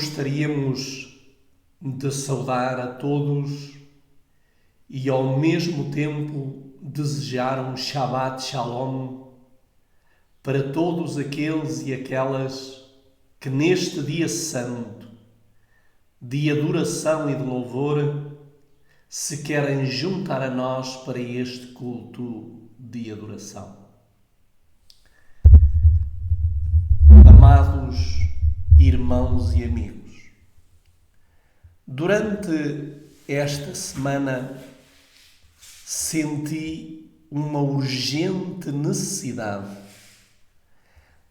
Gostaríamos de saudar a todos e ao mesmo tempo desejar um Shabbat Shalom para todos aqueles e aquelas que neste dia santo, de adoração e de louvor, se querem juntar a nós para este culto de adoração. Amados irmãos e amigos, durante esta semana senti uma urgente necessidade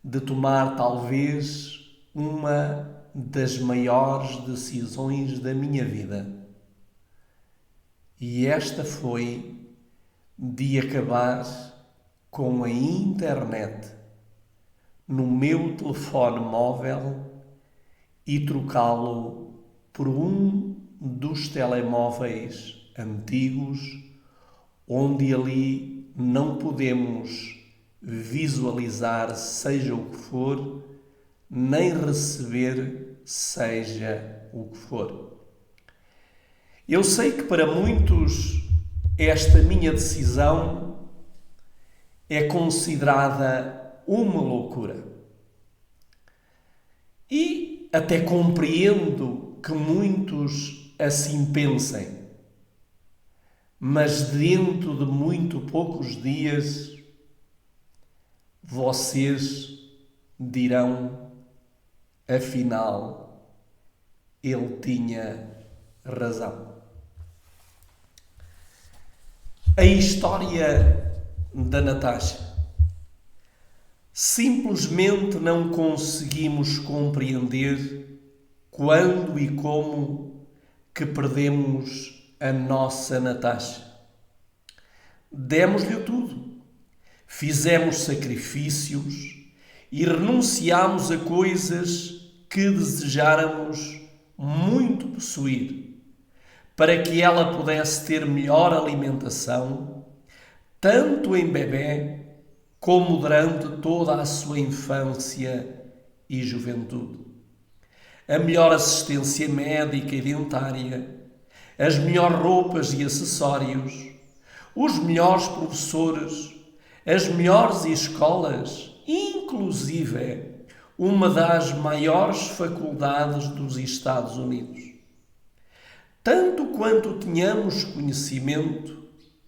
de tomar talvez uma das maiores decisões da minha vida. E esta foi de acabar com a internet no meu telefone móvel e trocá-lo por um dos telemóveis antigos, onde ali não podemos visualizar seja o que for, nem receber seja o que for. Eu sei que para muitos esta minha decisão é considerada uma loucura. E até compreendo que muitos assim pensem. Mas dentro de muito poucos dias, vocês dirão, afinal, ele tinha razão. A história da Natasha. Simplesmente não conseguimos compreender quando e como que perdemos a nossa Natasha. Demos-lhe tudo. Fizemos sacrifícios e renunciámos a coisas que desejáramos muito possuir, para que ela pudesse ter melhor alimentação, tanto em bebê como durante toda a sua infância e juventude. A melhor assistência médica e dentária, as melhores roupas e acessórios, os melhores professores, as melhores escolas, inclusive uma das maiores faculdades dos Estados Unidos. Tanto quanto tínhamos conhecimento,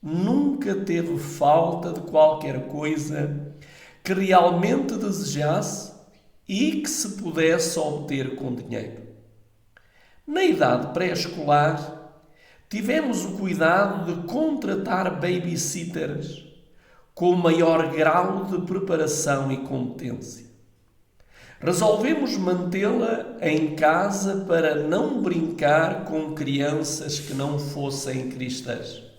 nunca teve falta de qualquer coisa que realmente desejasse e que se pudesse obter com dinheiro. Na idade pré-escolar, tivemos o cuidado de contratar babysitters com o maior grau de preparação e competência. Resolvemos mantê-la em casa para não brincar com crianças que não fossem cristãs.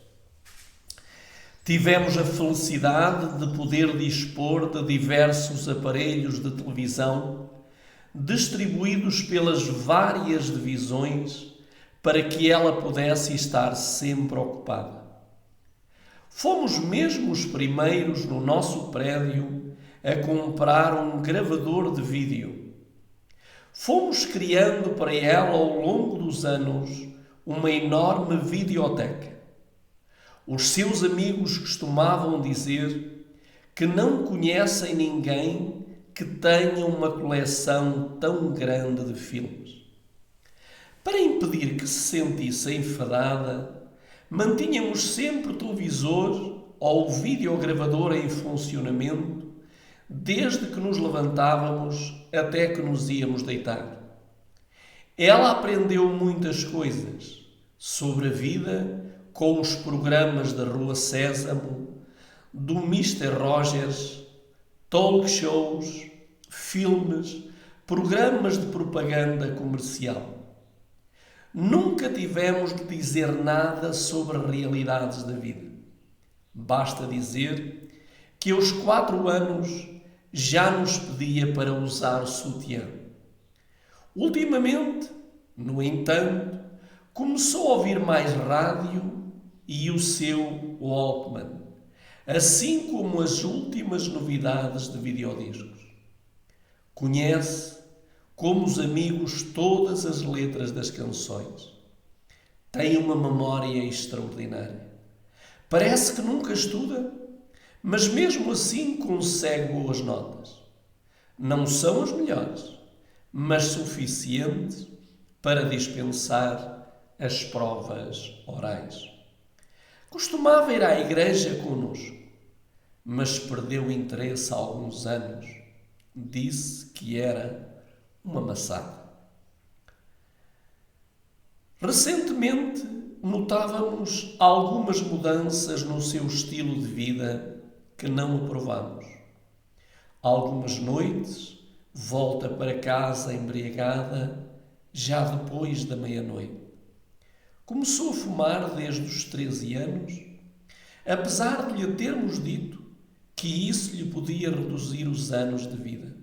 Tivemos a felicidade de poder dispor de diversos aparelhos de televisão distribuídos pelas várias divisões para que ela pudesse estar sempre ocupada. Fomos mesmo os primeiros no nosso prédio a comprar um gravador de vídeo. Fomos criando para ela ao longo dos anos uma enorme videoteca. Os seus amigos costumavam dizer que não conhecem ninguém que tenha uma coleção tão grande de filmes. Para impedir que se sentisse enfadada, mantínhamos sempre o televisor ou o videogravador em funcionamento desde que nos levantávamos até que nos íamos deitar. Ela aprendeu muitas coisas sobre a vida com os programas da Rua Sésamo, do Mr. Rogers, talk shows, filmes, programas de propaganda comercial. Nunca tivemos de dizer nada sobre realidades da vida. Basta dizer que aos 4 anos já nos pedia para usar sutiã. Ultimamente, no entanto, começou a ouvir mais rádio e o seu Walkman, assim como as últimas novidades de videodiscos. Conhece como os amigos, todas as letras das canções. Tem uma memória extraordinária. Parece que nunca estuda, mas mesmo assim consegue boas notas. Não são as melhores, mas suficientes para dispensar as provas orais. Costumava ir à igreja conosco, mas perdeu interesse há alguns anos. Disse que era uma maçada. Recentemente notávamos algumas mudanças no seu estilo de vida que não aprovamos. Algumas noites volta para casa embriagada já depois da meia-noite. Começou a fumar desde os 13 anos, apesar de lhe termos dito que isso lhe podia reduzir os anos de vida.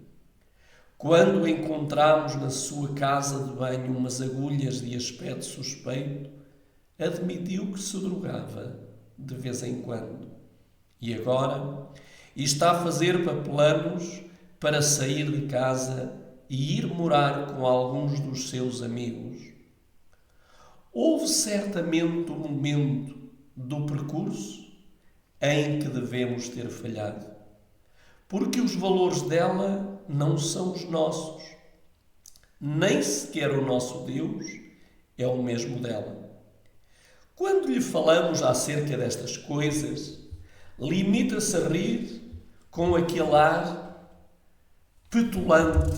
Quando encontramos na sua casa de banho umas agulhas de aspecto suspeito, admitiu que se drogava de vez em quando. E agora está a fazer planos para sair de casa e ir morar com alguns dos seus amigos. Houve certamente um momento do percurso em que devemos ter falhado, porque os valores dela não são os nossos, nem sequer o nosso Deus é o mesmo dela. Quando lhe falamos acerca destas coisas, limita-se a rir com aquele ar petulante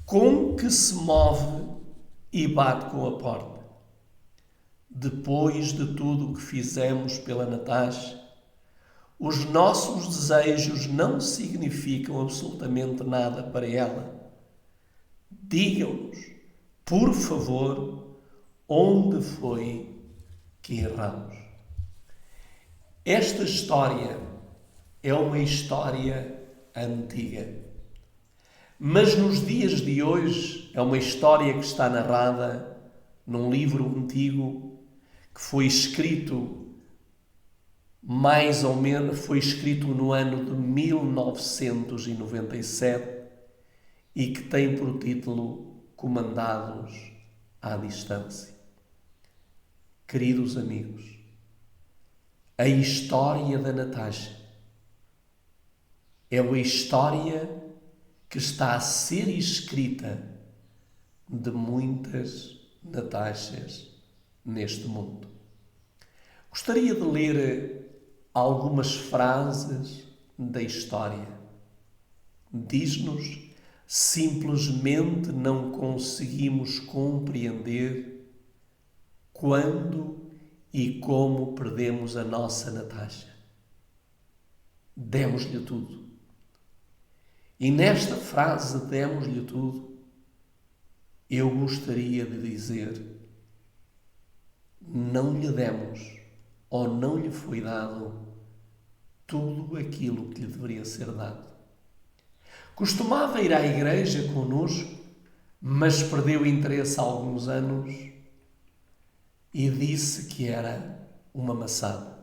com que se move e bate com a porta. Depois de tudo o que fizemos pela Natasha, os nossos desejos não significam absolutamente nada para ela. Digam-nos, por favor, onde foi que erramos. Esta história é uma história antiga, mas nos dias de hoje é uma história que está narrada num livro antigo que foi escrito mais ou menos, foi escrito no ano de 1997 e que tem por título Comandados à Distância. Queridos amigos, a história da Natasha é uma história que está a ser escrita de muitas Natashas neste mundo. Gostaria de ler algumas frases da história. Diz-nos: simplesmente não conseguimos compreender quando e como perdemos a nossa Natasha. Demos-lhe tudo. E nesta frase, demos-lhe tudo, eu gostaria de dizer: não lhe demos ou não lhe foi dado tudo aquilo que lhe deveria ser dado. Costumava ir à igreja conosco, mas perdeu interesse há alguns anos e disse que era uma maçada.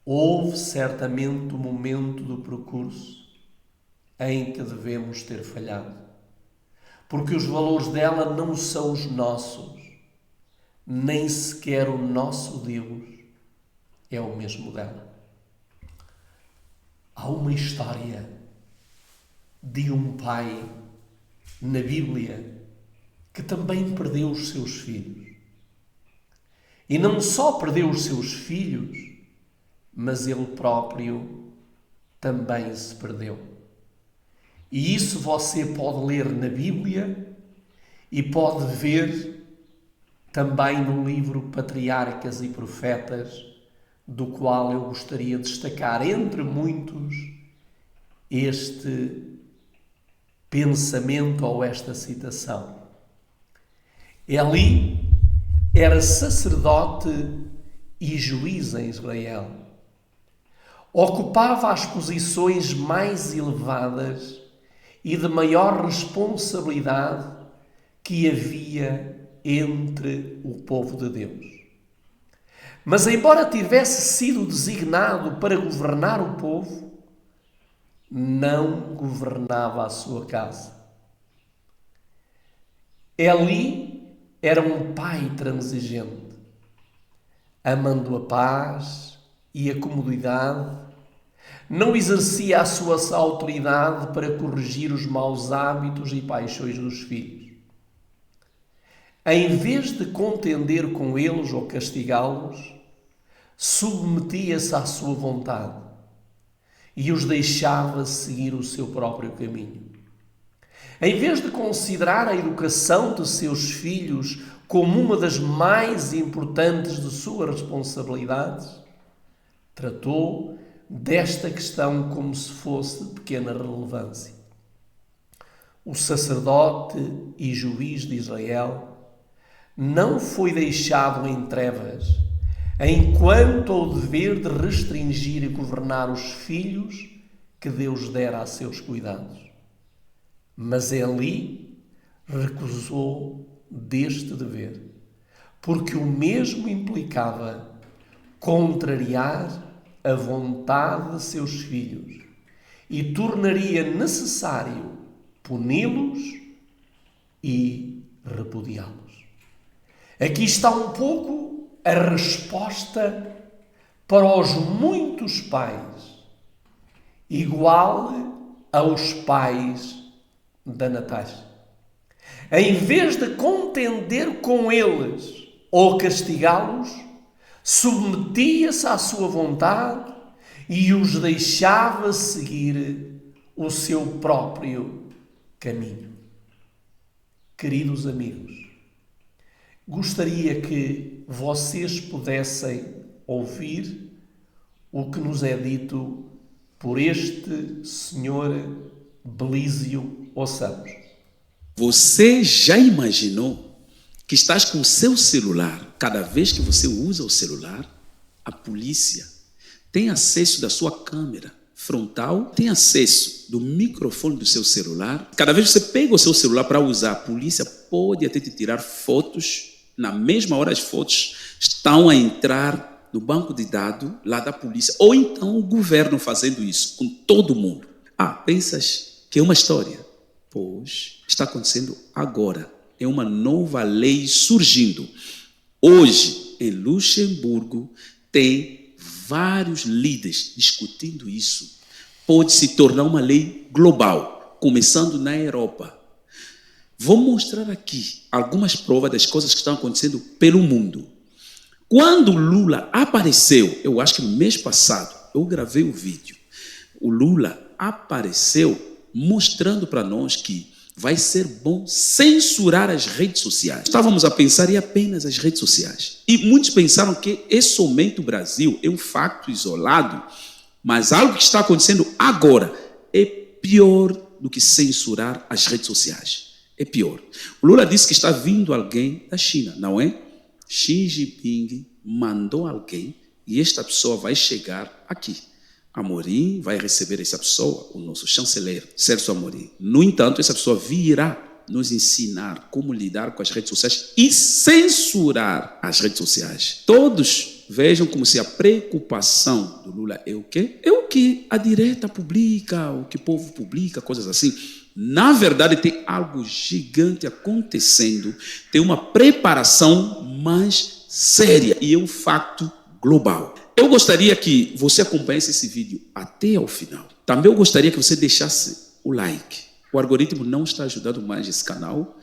Houve certamente um momento do percurso em que devemos ter falhado, porque os valores dela não são os nossos, nem sequer o nosso Deus é o mesmo dela. Há uma história de um pai na Bíblia que também perdeu os seus filhos. E não só perdeu os seus filhos, mas ele próprio também se perdeu. E isso você pode ler na Bíblia e pode ver também no livro Patriarcas e Profetas, do qual eu gostaria de destacar, entre muitos, este pensamento ou esta citação. Eli era sacerdote e juiz em Israel. Ocupava as posições mais elevadas e de maior responsabilidade que havia entre o povo de Deus. Mas embora tivesse sido designado para governar o povo, não governava a sua casa. Eli era um pai transigente, amando a paz e a comodidade, não exercia a sua autoridade para corrigir os maus hábitos e paixões dos filhos. Em vez de contender com eles ou castigá-los, submetia-se à sua vontade e os deixava seguir o seu próprio caminho. Em vez de considerar a educação de seus filhos como uma das mais importantes de suas responsabilidades, tratou desta questão como se fosse de pequena relevância. O sacerdote e juiz de Israel não foi deixado em trevas, enquanto ao dever de restringir e governar os filhos que Deus dera a seus cuidados. Mas Eli recusou deste dever, porque o mesmo implicava contrariar a vontade de seus filhos e tornaria necessário puni-los e repudiá-los. Aqui está um pouco a resposta para os muitos pais, igual aos pais da Natasha. Em vez de contender com eles ou castigá-los, submetia-se à sua vontade e os deixava seguir o seu próprio caminho. Queridos amigos, gostaria que vocês pudessem ouvir o que nos é dito por este senhor Belísio Ossamos. Você já imaginou que estás com o seu celular, cada vez que você usa o celular, a polícia tem acesso da sua câmera frontal, tem acesso do microfone do seu celular. Cada vez que você pega o seu celular para usar, a polícia pode até te tirar fotos. Na mesma hora as fotos estão a entrar no banco de dados lá da polícia. Ou então o governo fazendo isso com todo mundo. Pensas que é uma história? Pois está acontecendo agora. É uma nova lei surgindo. Hoje, em Luxemburgo, tem vários líderes discutindo isso. Pode se tornar uma lei global, começando na Europa. Vou mostrar aqui algumas provas das coisas que estão acontecendo pelo mundo. Quando Lula apareceu, eu acho que no mês passado, eu gravei o vídeo. O Lula apareceu mostrando para nós que vai ser bom censurar as redes sociais. Estávamos a pensar em apenas as redes sociais. E muitos pensaram que é somente o Brasil, é um facto isolado, mas algo que está acontecendo agora é pior do que censurar as redes sociais. É pior. O Lula disse que está vindo alguém da China, não é? Xi Jinping mandou alguém e esta pessoa vai chegar aqui. Amorim vai receber essa pessoa, o nosso chanceler, Sérgio Amorim. No entanto, essa pessoa virá nos ensinar como lidar com as redes sociais e censurar as redes sociais. Todos vejam como se a preocupação do Lula é o quê? É o que a direita publica, o que o povo publica, coisas assim. Na verdade, tem algo gigante acontecendo, tem uma preparação mais séria e é um facto global. Eu gostaria que você acompanhasse esse vídeo até ao final. Também eu gostaria que você deixasse o like. O algoritmo não está ajudando mais esse canal,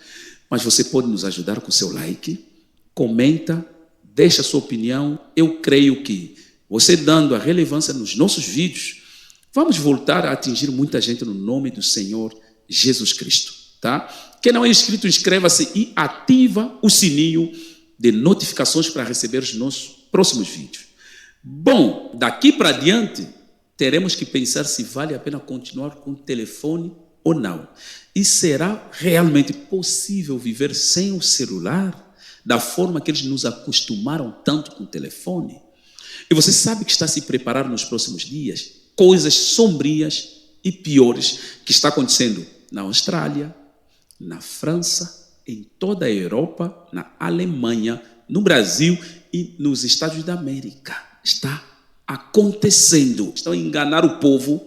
mas você pode nos ajudar com o seu like. Comenta, deixa a sua opinião. Eu creio que você dando a relevância nos nossos vídeos, vamos voltar a atingir muita gente no nome do Senhor Jesus Cristo. Tá? Quem não é inscrito, inscreva-se e ativa o sininho de notificações para receber os nossos próximos vídeos. Bom, daqui para diante, teremos que pensar se vale a pena continuar com o telefone ou não. E será realmente possível viver sem o celular, da forma que eles nos acostumaram tanto com o telefone? E você sabe que está a se preparar nos próximos dias coisas sombrias e piores que está acontecendo na Austrália, na França, em toda a Europa, na Alemanha, no Brasil e nos Estados da América. Está acontecendo. Estão a enganar o povo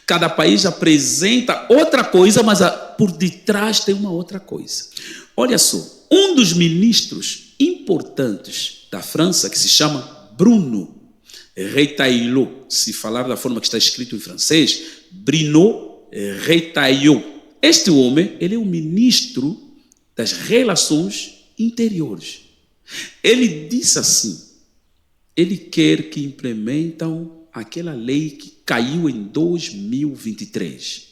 Cada país apresenta outra coisa, mas por detrás tem uma outra coisa. Olha só, um dos ministros importantes da França, que se chama Bruno Retailleau, se falar da forma que está escrito em francês, Bruno Retailleau. Este homem, ele é o ministro das Relações Interiores. Ele disse assim, ele quer que implementam aquela lei que caiu em 2023.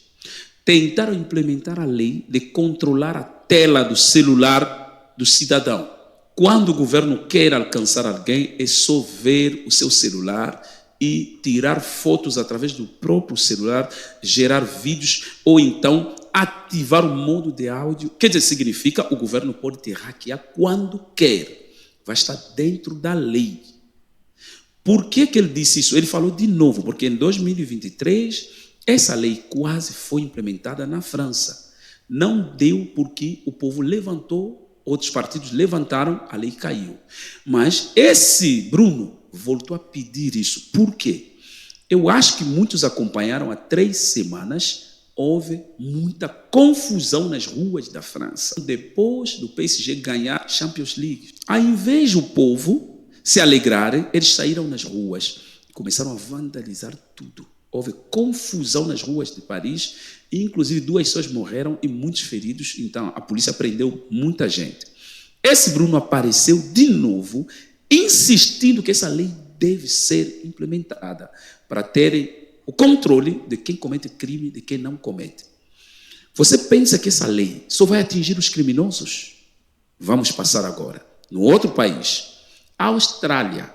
Tentaram implementar a lei de controlar a tela do celular do cidadão. Quando o governo quer alcançar alguém, é só ver o seu celular e tirar fotos através do próprio celular, gerar vídeos ou então ativar o modo de áudio. Quer dizer, significa o governo pode te hackear quando quer. Vai estar dentro da lei. Por que ele disse isso? Ele falou de novo, porque em 2023, essa lei quase foi implementada na França. Não deu porque o povo levantou, outros partidos levantaram, a lei caiu. Mas esse Bruno voltou a pedir isso. Por quê? Eu acho que muitos acompanharam há 3 semanas, houve muita confusão nas ruas da França. Depois do PSG ganhar a Champions League, ao invés do povo se alegrarem, eles saíram nas ruas e começaram a vandalizar tudo. Houve confusão nas ruas de Paris, e inclusive 2 pessoas morreram e muitos feridos, então a polícia prendeu muita gente. Esse Bruno apareceu de novo, insistindo que essa lei deve ser implementada para terem o controle de quem comete crime e de quem não comete. Você pensa que essa lei só vai atingir os criminosos? Vamos passar agora. No outro país, a Austrália,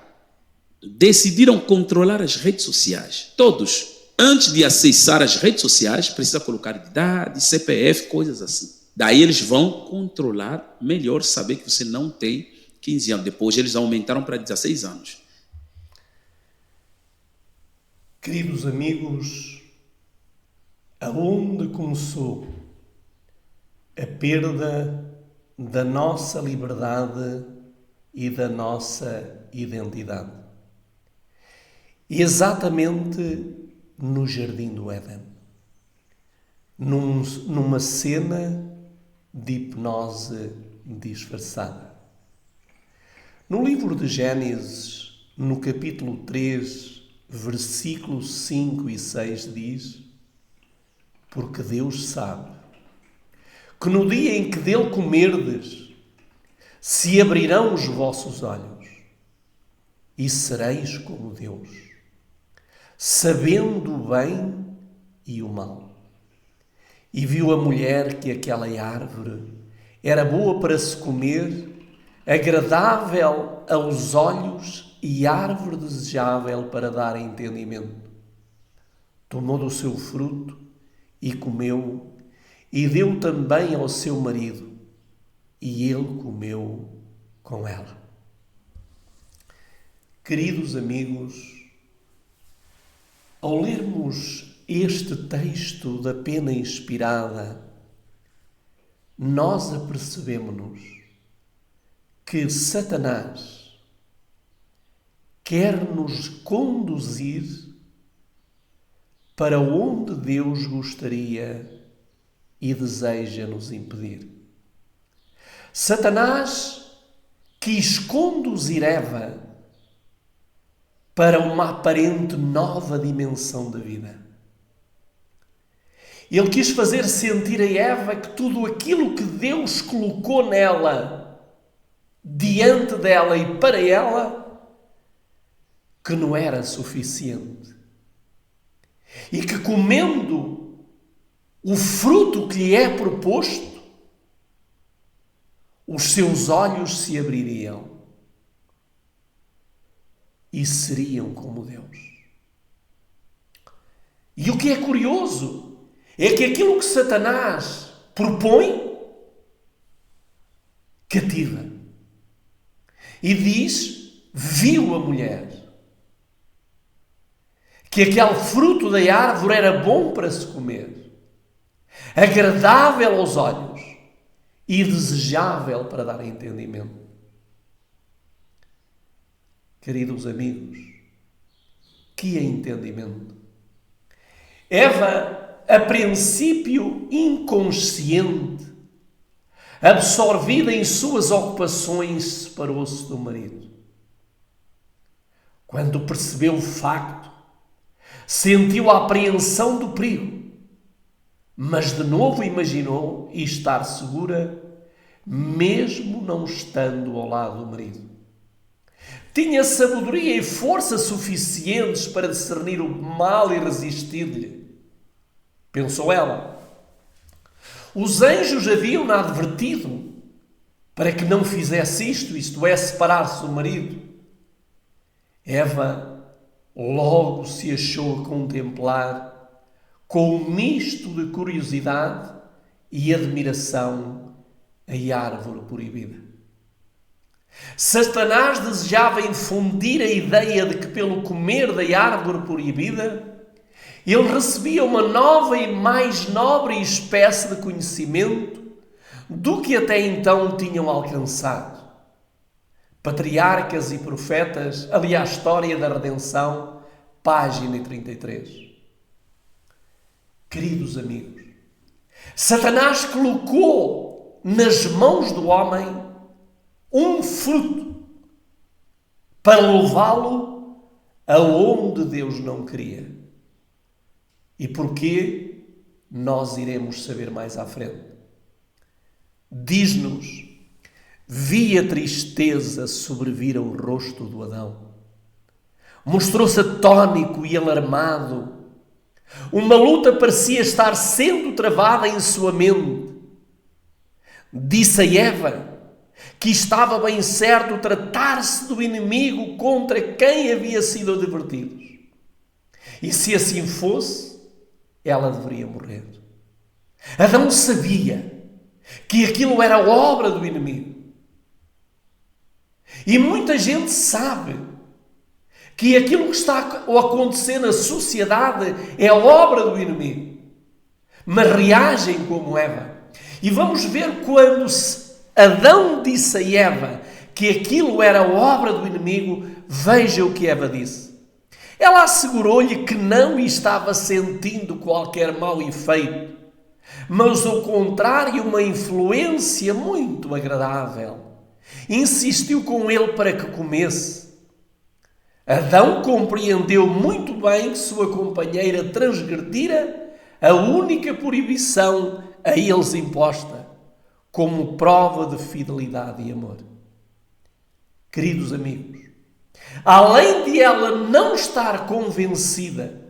decidiram controlar as redes sociais. Todos, antes de acessar as redes sociais, precisa colocar idade, CPF, coisas assim. Daí eles vão controlar, melhor saber que você não tem 15 anos. Depois eles aumentaram para 16 anos. Queridos amigos, aonde começou a perda da nossa liberdade e da nossa identidade? Exatamente no Jardim do Éden, numa cena de hipnose disfarçada. No livro de Gênesis, no capítulo 3, versículos 5 e 6 diz: porque Deus sabe que no dia em que dele comerdes, se abrirão os vossos olhos e sereis como Deus, sabendo o bem e o mal. E viu a mulher que aquela árvore era boa para se comer, agradável aos olhos e árvore desejável para dar entendimento. Tomou do seu fruto e comeu, e deu também ao seu marido, e ele comeu com ela. Queridos amigos, ao lermos este texto da pena inspirada, nós apercebemos que Satanás quer nos conduzir para onde Deus gostaria e deseja nos impedir. Satanás quis conduzir Eva para uma aparente nova dimensão da vida. Ele quis fazer sentir a Eva que tudo aquilo que Deus colocou nela, diante dela e para ela, que não era suficiente. E que comendo o fruto que lhe é proposto, os seus olhos se abririam e seriam como Deus. E o que é curioso é que aquilo que Satanás propõe, cativa. E diz, viu a mulher, que aquele fruto da árvore era bom para se comer, agradável aos olhos e desejável para dar entendimento. Queridos amigos, que é entendimento? Eva, a princípio inconsciente, absorvida em suas ocupações, separou-se do marido. Quando percebeu o facto, sentiu a apreensão do perigo, mas de novo imaginou estar segura, mesmo não estando ao lado do marido. Tinha sabedoria e força suficientes para discernir o mal e resistir-lhe. Pensou ela. Os anjos haviam-na advertido para que não fizesse isto é, separar-se do marido. Eva logo se achou a contemplar, com um misto de curiosidade e admiração, a árvore proibida. Satanás desejava infundir a ideia de que, pelo comer da árvore proibida, ele recebia uma nova e mais nobre espécie de conhecimento do que até então tinham alcançado. Patriarcas e Profetas, ali a história da redenção, página 33. Queridos amigos, Satanás colocou nas mãos do homem um fruto para levá-lo aonde Deus não queria. E porquê? Nós iremos saber mais à frente. Diz-nos: vi a tristeza sobrevir ao rosto do Adão. Mostrou-se atónico e alarmado. Uma luta parecia estar sendo travada em sua mente. Disse a Eva que estava bem certo tratar-se do inimigo contra quem havia sido advertido. E se assim fosse, ela deveria morrer. Adão sabia que aquilo era obra do inimigo. E muita gente sabe que aquilo que está a acontecer na sociedade é obra do inimigo, mas reagem como Eva. E vamos ver quando Adão disse a Eva que aquilo era obra do inimigo, veja o que Eva disse. Ela assegurou-lhe que não estava sentindo qualquer mau efeito, mas ao contrário, uma influência muito agradável. Insistiu com ele para que comesse. Adão compreendeu muito bem que sua companheira transgredira a única proibição a eles imposta, como prova de fidelidade e amor. Queridos amigos, além de ela não estar convencida,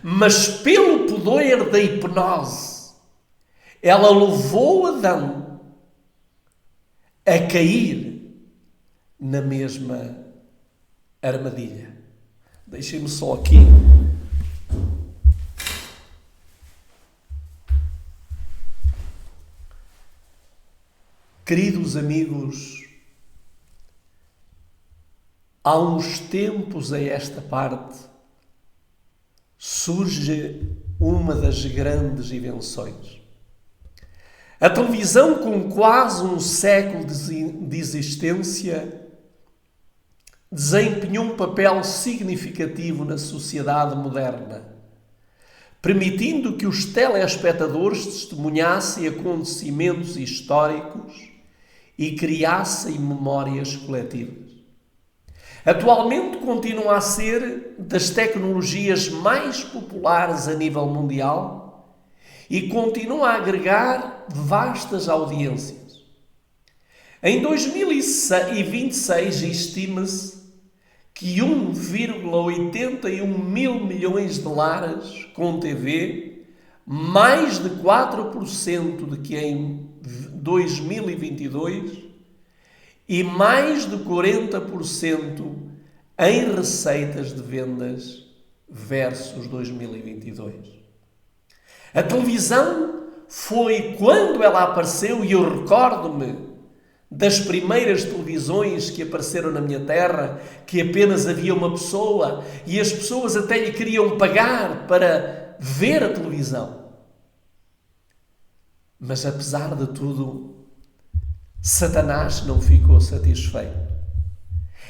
mas pelo poder da hipnose, ela levou Adão a cair na mesma armadilha. Deixem-me só aqui. Queridos amigos, há uns tempos a esta parte surge uma das grandes invenções. A televisão, com quase um século de existência, desempenhou um papel significativo na sociedade moderna, permitindo que os telespectadores testemunhassem acontecimentos históricos e criassem memórias coletivas. Atualmente continua a ser das tecnologias mais populares a nível mundial e continua a agregar vastas audiências. Em 2026 estima-se que 1,81 mil milhões de lares com TV, mais de 4% do que em 2022 e mais de 40% em receitas de vendas versus 2022. A televisão foi, quando ela apareceu, e eu recordo-me das primeiras televisões que apareceram na minha terra, que apenas havia uma pessoa e as pessoas até lhe queriam pagar para ver a televisão. Mas apesar de tudo, Satanás não ficou satisfeito.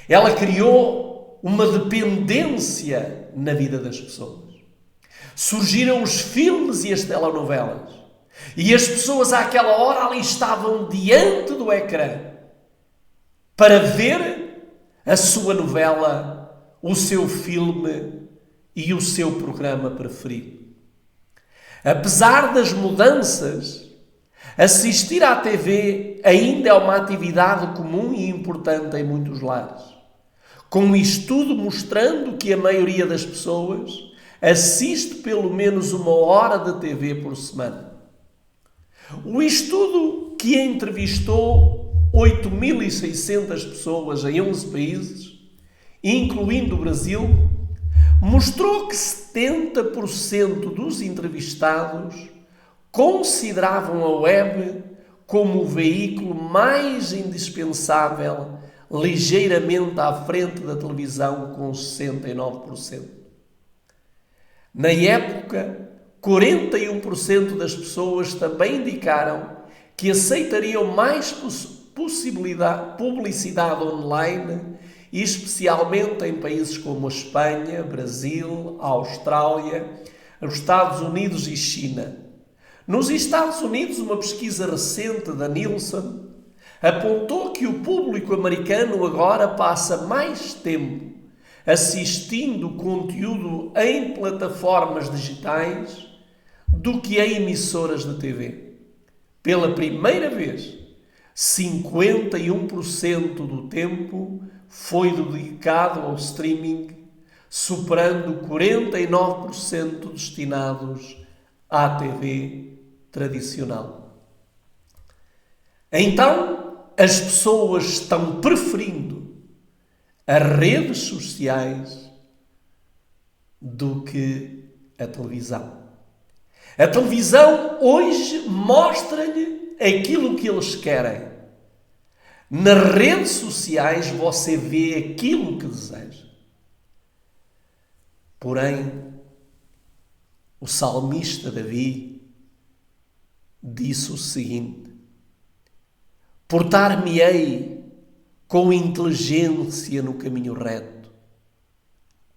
Ela criou uma dependência na vida das pessoas. Surgiram os filmes e as telenovelas. E as pessoas àquela hora ali estavam diante do ecrã para ver a sua novela, o seu filme e o seu programa preferido. Apesar das mudanças, assistir à TV ainda é uma atividade comum e importante em muitos lares, com um estudo mostrando que a maioria das pessoas assiste pelo menos 1 hora de TV por semana. O estudo, que entrevistou 8.600 pessoas em 11 países, incluindo o Brasil, mostrou que 70% dos entrevistados consideravam a web como o veículo mais indispensável, ligeiramente à frente da televisão, com 69%. Na época, 41% das pessoas também indicaram que aceitariam mais publicidade online, especialmente em países como a Espanha, Brasil, a Austrália, os Estados Unidos e China. Nos Estados Unidos, uma pesquisa recente da Nielsen apontou que o público americano agora passa mais tempo assistindo conteúdo em plataformas digitais do que em emissoras de TV. Pela primeira vez, 51% do tempo foi dedicado ao streaming, superando 49% destinados à TV tradicional. Então, as pessoas estão preferindo as redes sociais do que a televisão. A televisão hoje mostra-lhe aquilo que eles querem. Nas redes sociais você vê aquilo que deseja. Porém, o salmista Davi disse o seguinte: portar-me-ei com inteligência no caminho reto.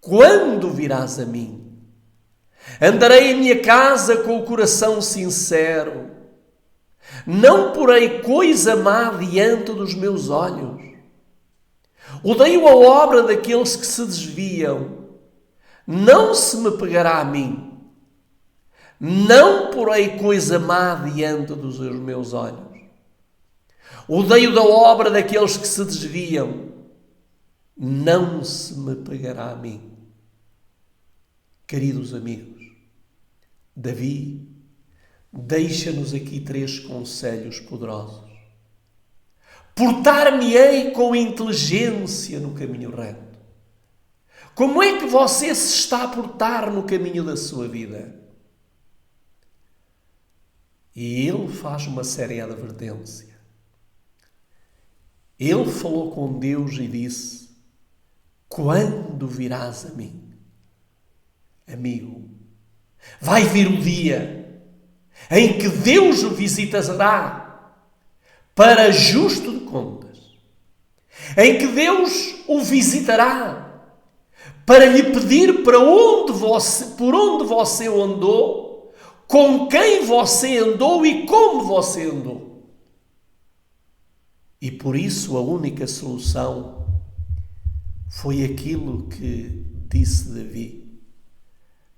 Quando virás a mim? Andarei em minha casa com o coração sincero. Não porei coisa má diante dos meus olhos. Odeio a obra daqueles que se desviam. Não se me pegará a mim. Não porei coisa má diante dos meus olhos. Odeio da obra daqueles que se desviam. Não se me pegará a mim. Queridos amigos, Davi deixa-nos aqui 3 conselhos poderosos. Portar-me-ei com inteligência no caminho reto. Como é que você se está a portar no caminho da sua vida? E ele faz uma séria advertência. Ele falou com Deus e disse: quando virás a mim? Amigo, vai vir o dia em que Deus o visitará para justo de contas, em que Deus o visitará para lhe pedir por onde você andou, com quem você andou e como você andou. E por isso a única solução foi aquilo que disse Davi: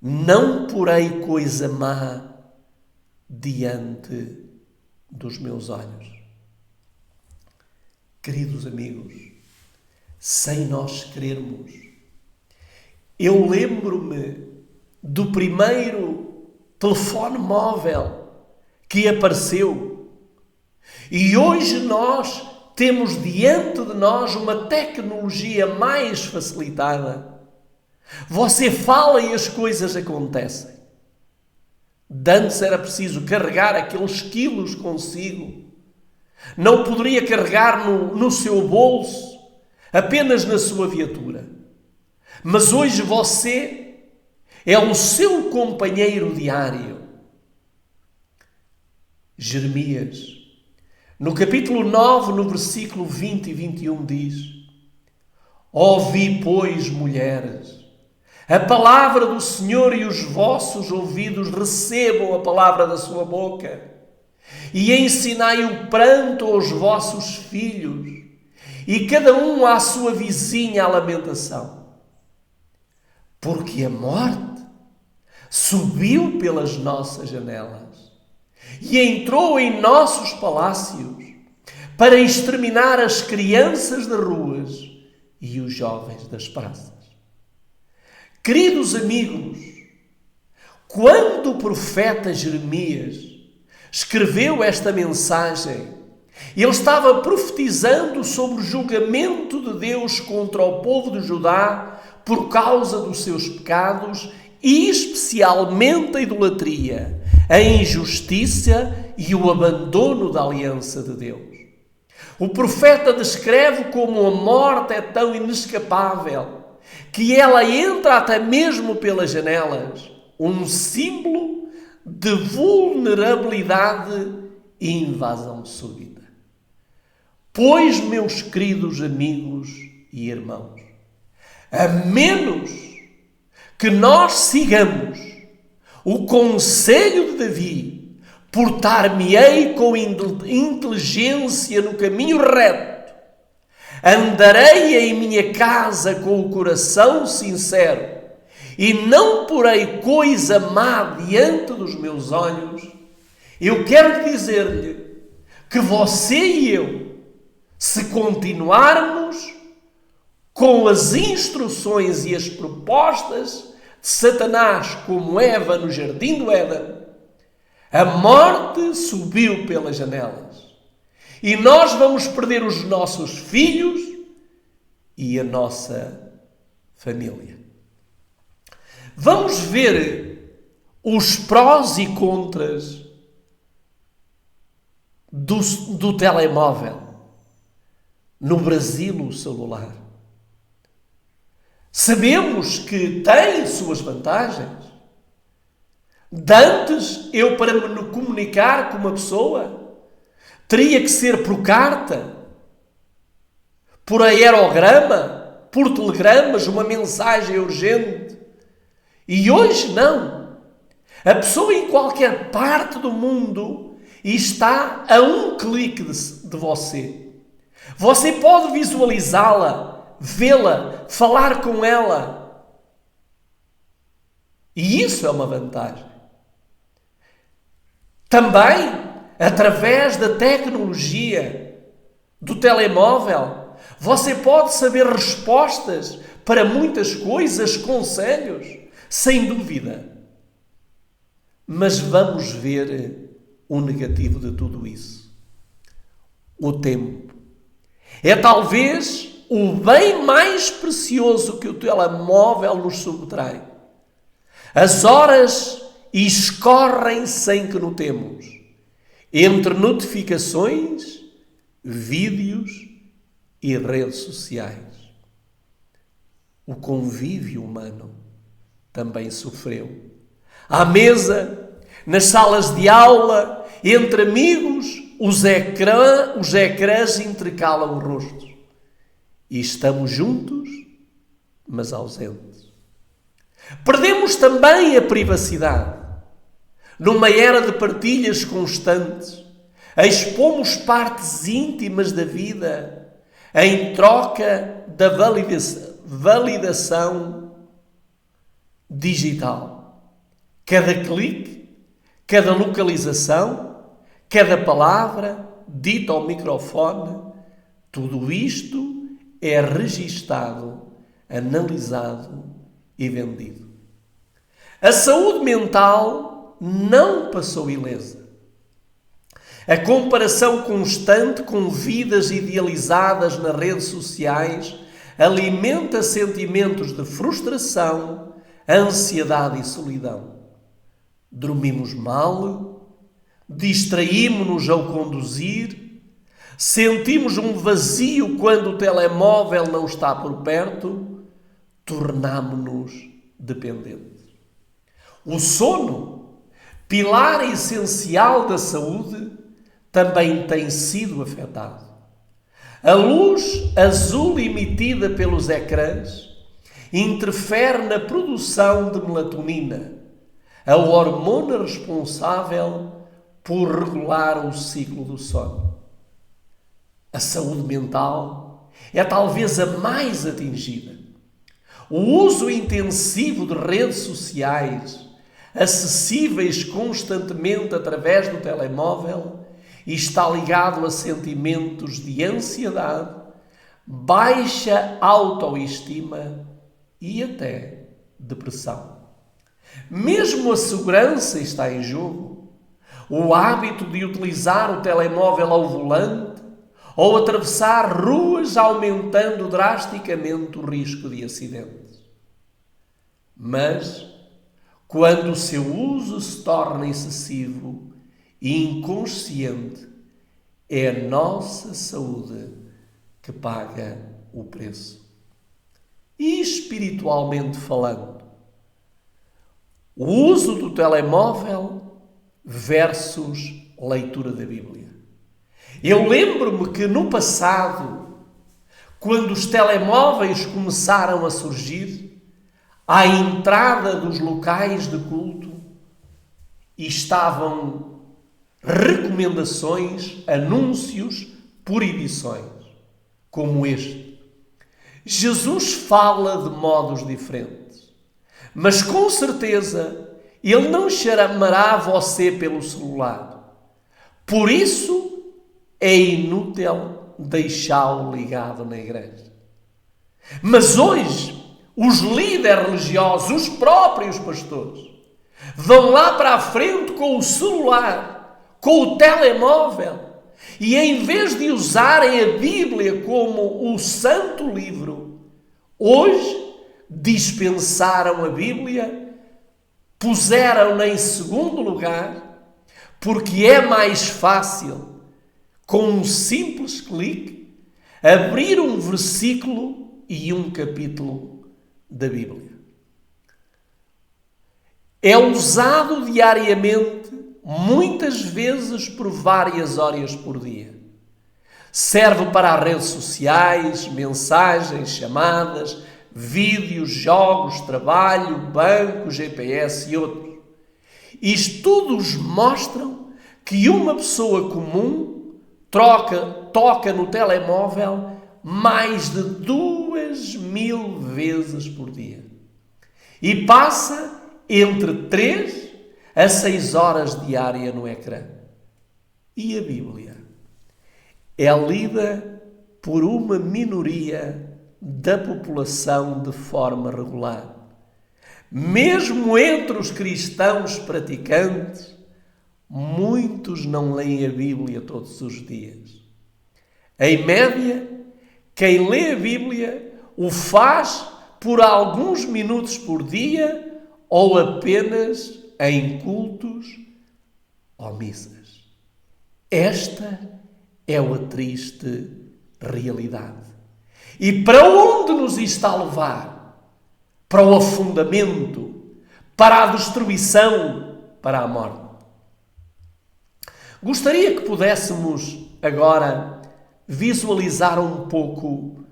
não porei coisa má diante dos meus olhos. Queridos amigos, sem nós querermos, eu lembro-me do primeiro telefone móvel que apareceu, e hoje nós temos diante de nós uma tecnologia mais facilitada. Você fala e as coisas acontecem. Antes era preciso carregar aqueles quilos consigo. Não poderia carregar no seu bolso, apenas na sua viatura. Mas hoje você é o seu companheiro diário. Jeremias, no capítulo 9, no versículo 20 e 21, diz: ouvi, pois, mulheres, A palavra do Senhor e os vossos ouvidos recebam a palavra da sua boca. E ensinai o pranto aos vossos filhos, e cada um à sua vizinha a lamentação. Porque a morte subiu pelas nossas janelas e entrou em nossos palácios para exterminar as crianças das ruas e os jovens das praças. Queridos amigos, quando o profeta Jeremias escreveu esta mensagem, ele estava profetizando sobre o julgamento de Deus contra o povo de Judá por causa dos seus pecados e especialmente a idolatria, a injustiça e o abandono da aliança de Deus. O profeta descreve como a morte é tão inescapável que ela entra até mesmo pelas janelas, um símbolo de vulnerabilidade e invasão súbita. Pois, meus queridos amigos e irmãos, a menos que nós sigamos o conselho de Davi, portar-me-ei com inteligência no caminho reto, andarei em minha casa com o coração sincero e não porei coisa má diante dos meus olhos, eu quero dizer-lhe que você e eu, se continuarmos com as instruções e as propostas de Satanás como Eva no jardim do Éden, a morte subiu pelas janelas e nós vamos perder os nossos filhos e a nossa família. Vamos ver os prós e contras do telemóvel. No Brasil, o celular. Sabemos que tem suas vantagens. Dantes, eu para me comunicar com uma pessoa, teria que ser por carta, por aerograma, por telegramas, uma mensagem urgente. E hoje não. A pessoa em qualquer parte do mundo está a um clique de você. Você pode visualizá-la, vê-la, falar com ela. E isso é uma vantagem. Também, através da tecnologia, do telemóvel, você pode saber respostas para muitas coisas, conselhos, sem dúvida. Mas vamos ver o negativo de tudo isso. O tempo. É talvez o bem mais precioso que o telemóvel nos subtrai. As horas escorrem sem que notemos, entre notificações, vídeos e redes sociais. O convívio humano também sofreu. À mesa, nas salas de aula, entre amigos, os ecrãs intercalam os rostos. E estamos juntos, mas ausentes. Perdemos também a privacidade. Numa era de partilhas constantes, expomos partes íntimas da vida em troca da validação digital. Cada clique, cada localização, cada palavra dita ao microfone, tudo isto é registado, analisado e vendido. A saúde mental não passou ilesa. A comparação constante com vidas idealizadas nas redes sociais alimenta sentimentos de frustração, ansiedade e solidão. Dormimos mal, distraímos-nos ao conduzir, sentimos um vazio quando o telemóvel não está por perto, tornamo-nos dependentes. O sono, pilar essencial da saúde, também tem sido afetado. A luz azul emitida pelos ecrãs interfere na produção de melatonina, a hormona responsável por regular o ciclo do sono. A saúde mental é talvez a mais atingida. O uso intensivo de redes sociais, acessíveis constantemente através do telemóvel, está ligado a sentimentos de ansiedade, baixa autoestima e até depressão. Mesmo a segurança está em jogo. O hábito de utilizar o telemóvel ao volante ou atravessar ruas aumentando drasticamente o risco de acidentes. Mas, quando o seu uso se torna excessivo e inconsciente, é a nossa saúde que paga o preço. E espiritualmente falando, o uso do telemóvel versus leitura da Bíblia. Eu lembro-me que no passado, quando os telemóveis começaram a surgir, à entrada dos locais de culto, estavam recomendações, anúncios, proibições, como este. Jesus fala de modos diferentes, mas com certeza Ele não chamará você pelo celular. Por isso, é inútil deixá-lo ligado na igreja. Mas hoje, os líderes religiosos, os próprios pastores, vão lá para a frente com o celular, com o telemóvel, e em vez de usarem a Bíblia como o santo livro, hoje dispensaram a Bíblia, puseram-na em segundo lugar, porque é mais fácil, com um simples clique, abrir um versículo e um capítulo da Bíblia. É usado diariamente, muitas vezes por várias horas por dia. Serve para as redes sociais, mensagens, chamadas, vídeos, jogos, trabalho, banco, GPS e outros. Estudos mostram que uma pessoa comum toca no telemóvel mais de 2.000 vezes por dia. E passa entre 3 a 6 horas diárias no ecrã. E a Bíblia é lida por uma minoria da população de forma regular. Mesmo entre os cristãos praticantes, muitos não leem a Bíblia todos os dias. Em média, quem lê a Bíblia o faz por alguns minutos por dia ou apenas em cultos ou missas. Esta é uma triste realidade. E para onde nos está a levar? Para o afundamento, para a destruição, para a morte. Gostaria que pudéssemos agora visualizar um pouco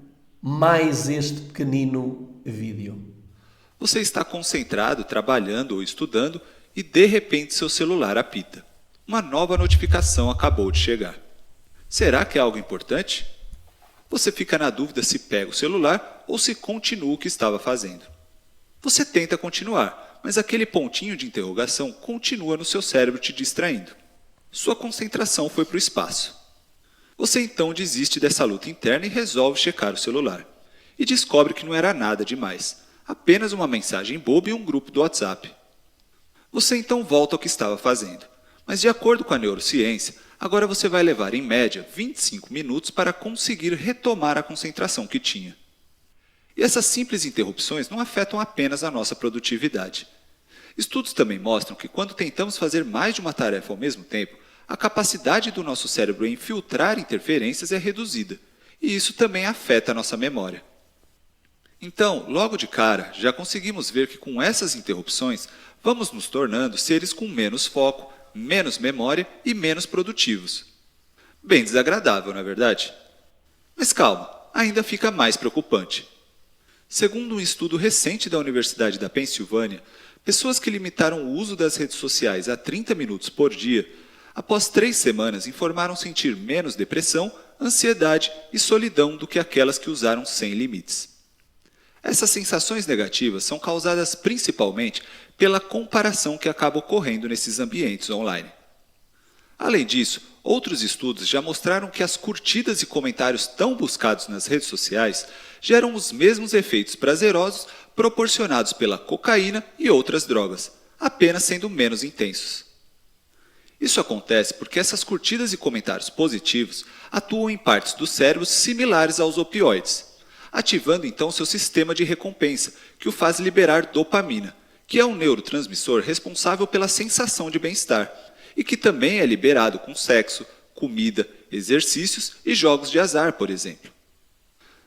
mais este pequenino vídeo. Você está concentrado, trabalhando ou estudando e de repente seu celular apita. Uma nova notificação acabou de chegar. Será que é algo importante? Você fica na dúvida se pega o celular ou se continua o que estava fazendo. Você tenta continuar, mas aquele pontinho de interrogação continua no seu cérebro te distraindo. Sua concentração foi para o espaço. Você então desiste dessa luta interna e resolve checar o celular. E descobre que não era nada demais, apenas uma mensagem boba em um grupo do WhatsApp. Você então volta ao que estava fazendo, mas de acordo com a neurociência, agora você vai levar em média 25 minutos para conseguir retomar a concentração que tinha. E essas simples interrupções não afetam apenas a nossa produtividade. Estudos também mostram que quando tentamos fazer mais de uma tarefa ao mesmo tempo, a capacidade do nosso cérebro em filtrar interferências é reduzida, e isso também afeta a nossa memória. Então, logo de cara, já conseguimos ver que com essas interrupções, vamos nos tornando seres com menos foco, menos memória e menos produtivos. Bem desagradável, não é verdade? Mas calma, ainda fica mais preocupante. Segundo um estudo recente da Universidade da Pensilvânia, pessoas que limitaram o uso das redes sociais a 30 minutos por dia, após 3 semanas informaram sentir menos depressão, ansiedade e solidão do que aquelas que usaram sem limites. Essas sensações negativas são causadas principalmente pela comparação que acaba ocorrendo nesses ambientes online. Além disso, outros estudos já mostraram que as curtidas e comentários tão buscados nas redes sociais geram os mesmos efeitos prazerosos proporcionados pela cocaína e outras drogas, apenas sendo menos intensos. Isso acontece porque essas curtidas e comentários positivos atuam em partes do cérebro similares aos opioides, ativando então seu sistema de recompensa, que o faz liberar dopamina, que é um neurotransmissor responsável pela sensação de bem-estar, e que também é liberado com sexo, comida, exercícios e jogos de azar, por exemplo.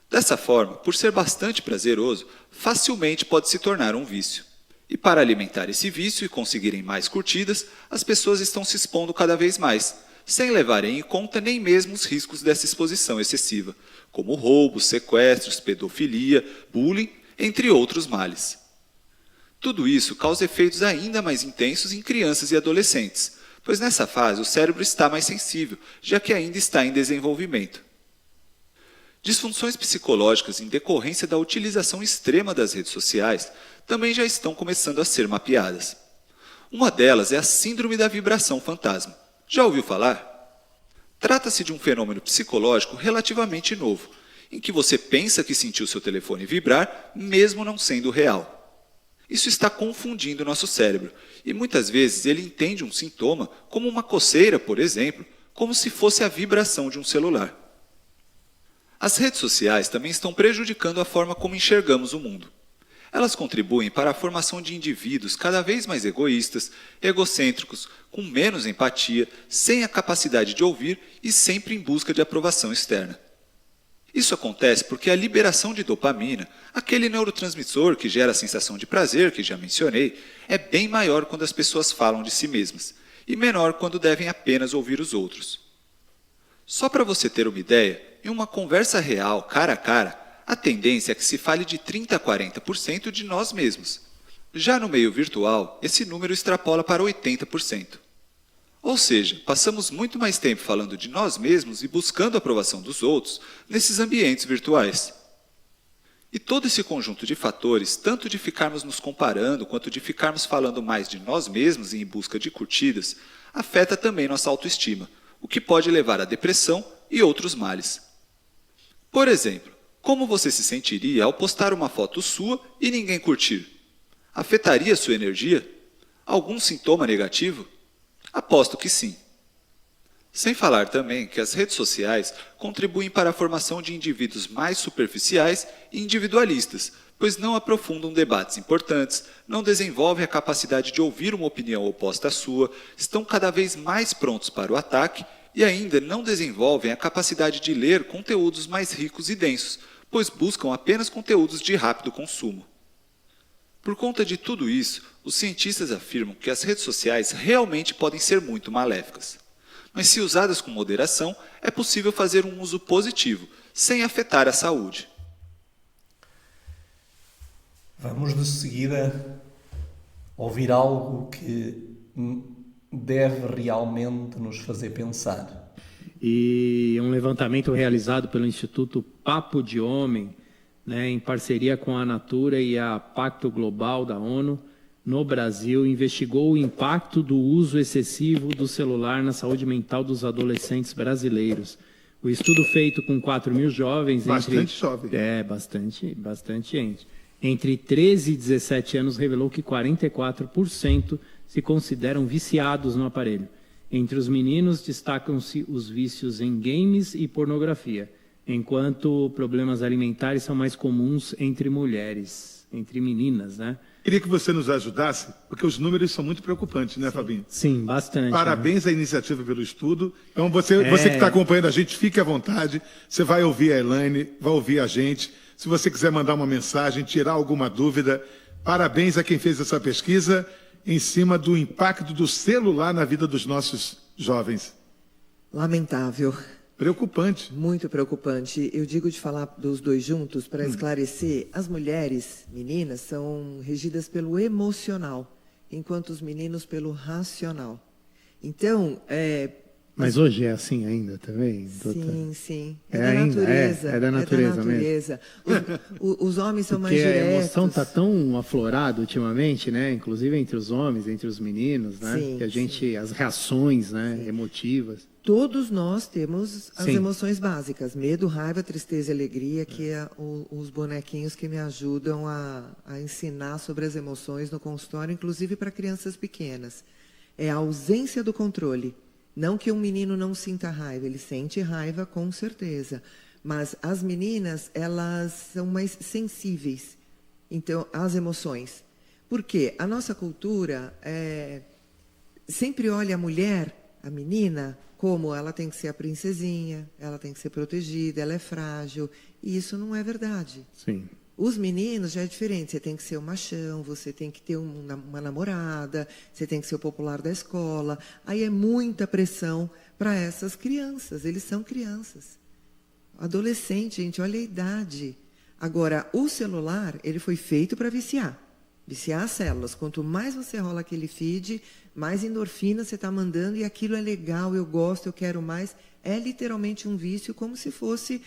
Dessa forma, por ser bastante prazeroso, facilmente pode se tornar um vício. E para alimentar esse vício e conseguirem mais curtidas, as pessoas estão se expondo cada vez mais, sem levarem em conta nem mesmo os riscos dessa exposição excessiva, como roubos, sequestros, pedofilia, bullying, entre outros males. Tudo isso causa efeitos ainda mais intensos em crianças e adolescentes, pois nessa fase o cérebro está mais sensível, já que ainda está em desenvolvimento. Disfunções psicológicas em decorrência da utilização extrema das redes sociais também já estão começando a ser mapeadas. Uma delas é a síndrome da vibração fantasma. Já ouviu falar? Trata-se de um fenômeno psicológico relativamente novo, em que você pensa que sentiu seu telefone vibrar, mesmo não sendo real. Isso está confundindo nosso cérebro, e muitas vezes ele entende um sintoma, como uma coceira, por exemplo, como se fosse a vibração de um celular. As redes sociais também estão prejudicando a forma como enxergamos o mundo. Elas contribuem para a formação de indivíduos cada vez mais egoístas, egocêntricos, com menos empatia, sem a capacidade de ouvir e sempre em busca de aprovação externa. Isso acontece porque a liberação de dopamina, aquele neurotransmissor que gera a sensação de prazer que já mencionei, é bem maior quando as pessoas falam de si mesmas, e menor quando devem apenas ouvir os outros. Só para você ter uma ideia, em uma conversa real, cara a cara, a tendência é que se fale de 30% a 40% de nós mesmos. Já no meio virtual, esse número extrapola para 80%. Ou seja, passamos muito mais tempo falando de nós mesmos e buscando a aprovação dos outros nesses ambientes virtuais. E todo esse conjunto de fatores, tanto de ficarmos nos comparando quanto de ficarmos falando mais de nós mesmos e em busca de curtidas, afeta também nossa autoestima, o que pode levar à depressão e outros males. Por exemplo, como você se sentiria ao postar uma foto sua e ninguém curtir? Afetaria sua energia? Algum sintoma negativo? Aposto que sim. Sem falar também que as redes sociais contribuem para a formação de indivíduos mais superficiais e individualistas, pois não aprofundam debates importantes, não desenvolvem a capacidade de ouvir uma opinião oposta à sua, estão cada vez mais prontos para o ataque e ainda não desenvolvem a capacidade de ler conteúdos mais ricos e densos, pois buscam apenas conteúdos de rápido consumo. Por conta de tudo isso, os cientistas afirmam que as redes sociais realmente podem ser muito maléficas. Mas se usadas com moderação, é possível fazer um uso positivo, sem afetar a saúde. Vamos de seguida ouvir algo que deve realmente nos fazer pensar. E um levantamento realizado pelo Instituto Papo de Homem, em parceria com a Natura e a Pacto Global da ONU, no Brasil, investigou o impacto do uso excessivo do celular na saúde mental dos adolescentes brasileiros. O estudo feito com 4.000 jovens... Bastante jovem. Bastante gente. Entre 13 e 17 anos revelou que 44% se consideram viciados no aparelho. Entre os meninos destacam-se os vícios em games e pornografia, enquanto problemas alimentares são mais comuns entre mulheres, entre meninas, né? Queria que você nos ajudasse, porque os números são muito preocupantes, né, Fabinho? Sim, bastante. Parabéns à iniciativa pelo estudo. Então, você que está acompanhando a gente, fique à vontade. Você vai ouvir a Elaine, vai ouvir a gente. Se você quiser mandar uma mensagem, tirar alguma dúvida, parabéns a quem fez essa pesquisa em cima do impacto do celular na vida dos nossos jovens. Lamentável. Preocupante. Muito preocupante. Eu digo de falar dos dois juntos para esclarecer. As mulheres, meninas, são regidas pelo emocional, enquanto os meninos pelo racional. Então, Mas hoje é assim ainda também, doutor? sim, sim. É da ainda, natureza. é da natureza mesmo. natureza. Os homens são mais Porque a diretos. emoção está tão aflorada ultimamente, né? Inclusive entre os homens, entre os meninos, né? Sim, que a gente, as reações, né? Emotivas. Todos nós temos as Sim. emoções básicas: medo, raiva, tristeza e alegria, que é os bonequinhos que me ajudam a ensinar sobre as emoções no consultório, inclusive para crianças pequenas. É a ausência do controle. Não que um menino não sinta raiva, ele sente raiva com certeza. Mas as meninas, elas são mais sensíveis, então, às emoções. Por quê? A nossa cultura sempre olha a mulher, a menina, como ela tem que ser a princesinha, ela tem que ser protegida, ela é frágil. E isso não é verdade. Sim. Os meninos já é diferente, você tem que ser o machão, você tem que ter uma namorada, você tem que ser o popular da escola. Aí é muita pressão para essas crianças, eles são crianças. Adolescente, gente, olha a idade. Agora, o celular, ele foi feito para viciar as células. Quanto mais você rola aquele feed, mais endorfina você está mandando, e aquilo é legal, eu gosto, eu quero mais. É literalmente um vício, como se fosse...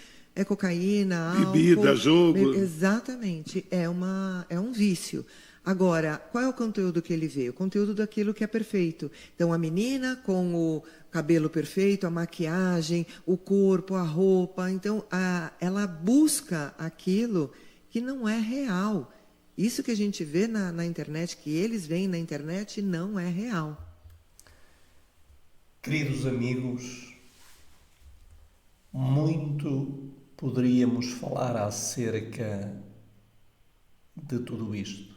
cocaína, álcool... Bebida, jogo. Exatamente, é um vício. Agora, qual é o conteúdo que ele vê? O conteúdo daquilo que é perfeito. Então, a menina com o cabelo perfeito, a maquiagem, o corpo, a roupa. Então, ela busca aquilo que não é real. Isso que a gente vê na internet, que eles veem na internet, não é real. Queridos amigos, muito poderíamos falar acerca de tudo isto.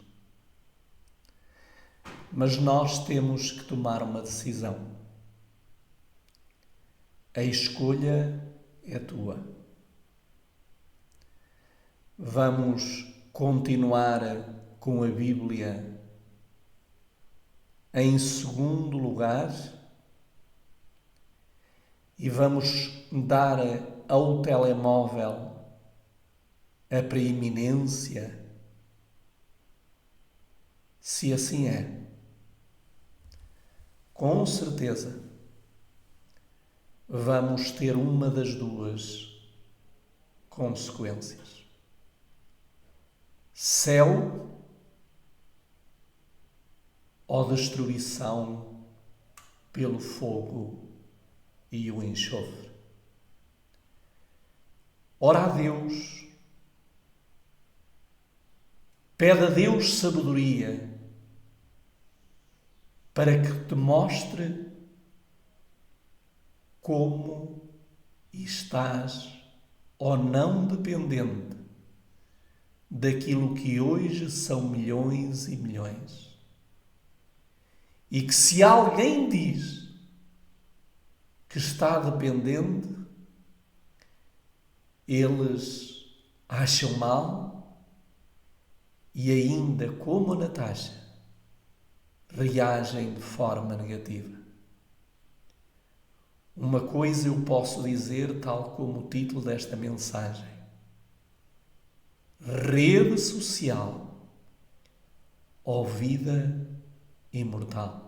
Mas nós temos que tomar uma decisão. A escolha é tua. Vamos continuar com a Bíblia em segundo lugar e vamos dar ao telemóvel a preeminência? Se assim é, com certeza vamos ter uma das duas consequências: céu ou destruição pelo fogo e o enxofre. Ora a Deus, pede a Deus sabedoria para que te mostre como estás ou não dependente daquilo que hoje são milhões e milhões. E que se alguém diz que está dependente, eles acham mal e ainda, como a Natasha, reagem de forma negativa. Uma coisa eu posso dizer, tal como o título desta mensagem: rede social ou vida imortal.